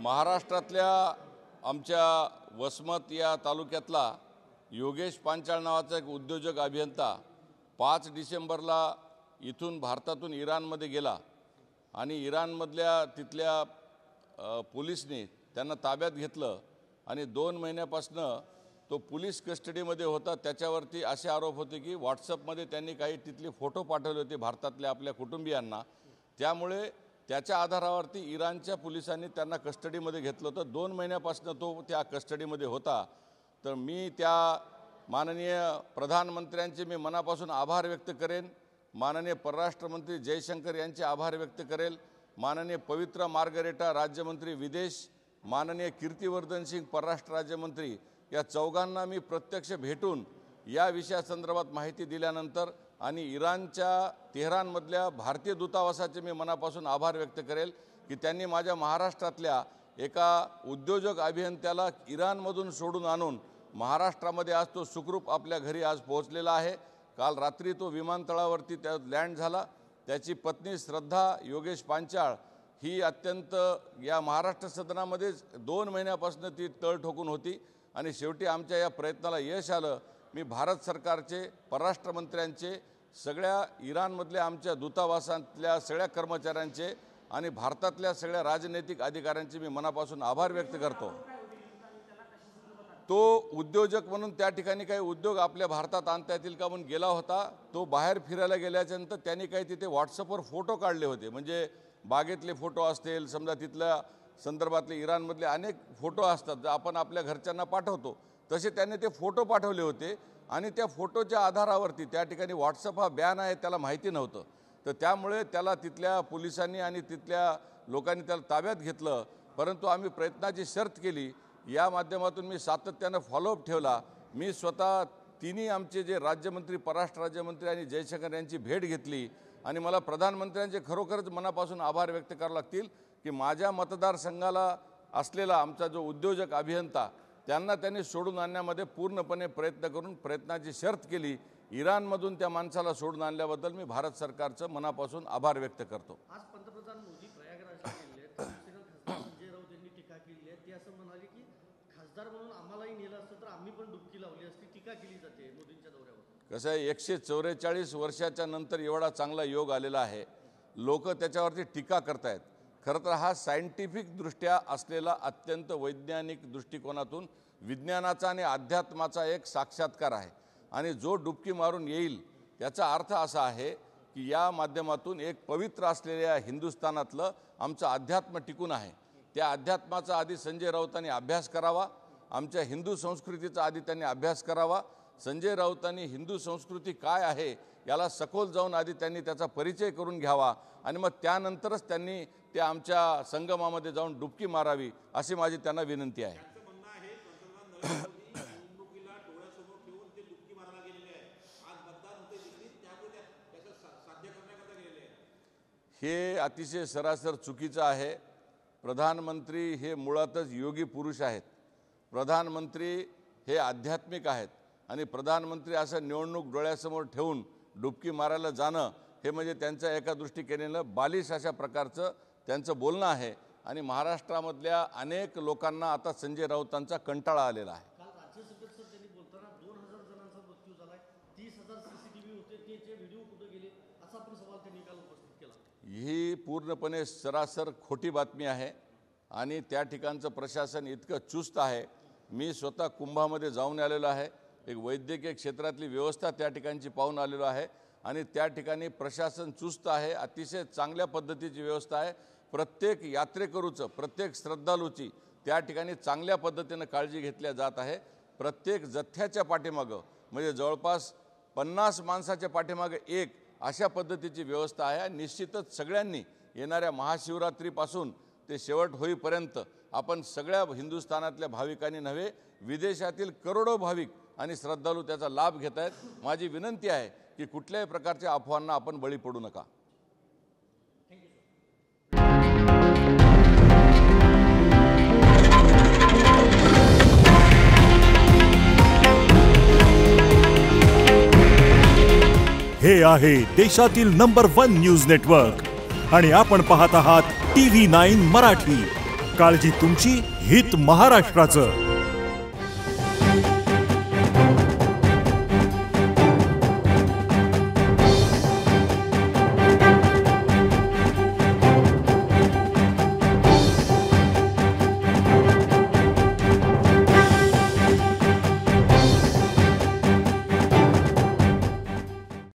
महाराष्ट्रातल्या आमच्या वसमत या तालुक्यातला योगेश पांचाळ नावाचा एक उद्योजक अभियंता 5 डिसेंबरला इथून भारतातून इराणमध्ये गेला आणि इराणमधल्या तिथल्या पोलिसने त्यांना ताब्यात घेतलं आणि 2 महिन्यापासून तो पोलीस कस्टडीमध्ये होता। त्याच्यावरती असे आरोप होते की व्हॉट्सअपमध्ये त्यांनी काही तिथले फोटो पाठवले होते भारतातल्या आपल्या कुटुंबियांना, त्यामुळे त्याच्या आधारावरती इराणच्या पोलिसांनी त्यांना कस्टडीमध्ये घेतलं होतं। 2 महिन्यापासून तो त्या कस्टडीमध्ये होता। तर मी त्या माननीय प्रधानमंत्र्यांचे मी मनापासून आभार व्यक्त करेन, माननीय परराष्ट्र मंत्री जयशंकर यांचे आभार व्यक्त करेल, माननीय पवित्रा मार्गरेटा राज्यमंत्री विदेश, माननीय कीर्तिवर्धन सिंग परराष्ट्र राज्यमंत्री, या चौघांना मी प्रत्यक्ष भेटून या विषयासंदर्भात माहिती दिल्यानंतर आणि इराणच्या तेहरानमधल्या भारतीय दूतावासाचे मी मनापासून आभार व्यक्त करेल की त्यांनी माझ्या महाराष्ट्रातल्या एका उद्योजक अभियंत्याला इराणमधून सोडून आणून महाराष्ट्रामध्ये आज तो सुखरूप आपल्या घरी आज पोहोचलेला आहे। काल रात्री तो विमानतळावरती त्या लँड झाला। त्याची पत्नी श्रद्धा योगेश पांचाळ ही अत्यंत या महाराष्ट्र सदनामध्येच 2 महिन्यापासून ती तळ ठोकून होती आणि शेवटी आमच्या या प्रयत्नाला यश आलं। मी भारत सरकारचे परराष्ट्र मंत्र्यांचे, सगळ्या इराणमधल्या आमच्या दूतावासातल्या सगळ्या कर्मचाऱ्यांचे आणि भारतातल्या सगळ्या राजनैतिक अधिकाऱ्यांचे मी मनापासून आभार व्यक्त करतो। तो उद्योजक म्हणून त्या ठिकाणी काही उद्योग आपल्या भारतात आणता येतील का म्हणून गेला होता। तो बाहेर फिरायला गेल्याच्यानंतर त्यांनी काही तिथे व्हॉट्सअपवर फोटो काढले होते, म्हणजे बागेतले फोटो असतील, समजा तिथल्या संदर्भातले इराणमधले अनेक फोटो असतात जे आपण आपल्या घरच्यांना पाठवतो, तसे त्यांनी ते फोटो पाठवले होते आणि त्या फोटोच्या आधारावरती त्या ठिकाणी व्हॉट्सअप हा बॅन आहे त्याला माहिती नव्हतं। तर त्यामुळे त्याला तिथल्या पोलिसांनी आणि तिथल्या लोकांनी त्याला ताब्यात घेतलं, परंतु आम्ही प्रयत्नाची शर्त केली। या माध्यमातून मी सातत्यानं फॉलोअप ठेवला। मी स्वतः तिन्ही आमचे जे राज्यमंत्री, परराष्ट्र राज्यमंत्री आणि जयशंकर यांची भेट घेतली आणि मला प्रधानमंत्र्यांचे खरोखरच मनापासून आभार व्यक्त करावे लागतील की माझ्या मतदारसंघाला असलेला आमचा जो उद्योजक अभियंता त्यांना त्यांनी सोडून आणण्यामध्ये पूर्णपणे प्रयत्न करून प्रयत्नाची शर्त केली। इराणमधून त्या माणसाला सोडून आणल्याबद्दल मी भारत सरकारचं मनापासून आभार व्यक्त करतो। आज पंतप्रधान मोदी प्रयागराजला गेले, खासदार संजय राऊत यांनी टीका केली आहे। ते असं म्हणाले की खासदार म्हणून आम्हालाही नेलं असतं तर आम्ही पण डुबकी लावली असती, टीका केली जाते मोदींच्या दौऱ्यावर। कसं आहे, 144 वर्षाच्या नंतर एवढा चांगला योग आलेला आहे, लोक त्याच्यावरती टीका करतायत। खरं तर हा सायंटिफिक दृष्ट्या असलेला अत्यंत वैज्ञानिक दृष्टिकोनातून विज्ञानाचा आणि अध्यात्माचा एक साक्षात्कार आहे आणि जो डुबकी मारून येईल त्याचा अर्थ असा आहे की या माध्यमातून एक पवित्र असलेल्या हिंदुस्थानातलं आमचं अध्यात्म टिकून आहे। त्या अध्यात्माचा आधी संजय राऊतांनी अभ्यास करावा, आमच्या हिंदू संस्कृतीचा आधी त्यांनी अभ्यास करावा। संजय राऊतांनी हिंदू संस्कृती काय आहे याला सखोल जाऊन आधी त्यांनी त्याचा परिचय करून घ्यावा आणि मग त्यानंतरच त्यांनी त्या आमच्या संगमामध्ये जाऊन डुबकी मारावी अशी माझी त्यांना विनंती आहे। हे अतिशय सरासर चुकीचं आहे। प्रधानमंत्री हे मुळातच योगी पुरुष आहेत। प्रधानमंत्री हे आध्यात्मिक आहेत आणि प्रधानमंत्री असं निवडणूक डोळ्यासमोर ठेवून डुबकी मारायला जाणं हे म्हणजे त्यांच्या एका दृष्टीकेनेनं बालिश अशा प्रकारचं त्यांचं बोलणं आहे आणि महाराष्ट्रामधल्या अनेक लोकांना आता संजय राऊतांचा कंटाळा आलेला आहे। काल राज्यसभेत सर त्यांनी बोलताना 2000 जणांचा मृत्यू झालाय, 30,000 CCTV होते, त्याचे व्हिडिओ कुठे गेले असा पण सवाल त्यांनी काल उपस्थित केला। ही पूर्णपणे सरासर खोटी बातमी आहे आणि त्या ठिकाणचं प्रशासन इतकं चुस्त आहे। मी स्वतः कुंभामध्ये जाऊन आलेलो आहे, एक वैद्यकीय क्षेत्रातली व्यवस्था त्या ठिकाणची पाहून आलेलो आहे आणि त्या ठिकाणी प्रशासन चुस्त आहे, अतिशय चांगल्या पद्धतीची व्यवस्था आहे। प्रत्येक यात्रेकरूचं, प्रत्येक श्रद्धाळूची त्या ठिकाणी चांगल्या पद्धतीनं काळजी घेतल्या जात आहे। प्रत्येक जथ्याच्या पाठीमागं म्हणजे जवळपास 50 माणसाच्या पाठीमागं एक अशा पद्धतीची व्यवस्था आहे। निश्चितच सगळ्यांनी येणाऱ्या महाशिवरात्रीपासून ते शेवट होईपर्यंत आपण सगळ्या हिंदुस्थानातल्या भाविकांनी नव्हे, विदेशातील करोडो भाविक आणि श्रद्धाळू त्याचा लाभ घेत आहेत। माझी विनंती आहे की कुठल्याही प्रकारच्या अफवांना आपण बळी पडू नका। हे आहे देशातील नंबर 1 न्यूज नेटवर्क आणि आपण पाहत आहात TV9 मराठी। काळजी तुमची, हित महाराष्ट्राचं.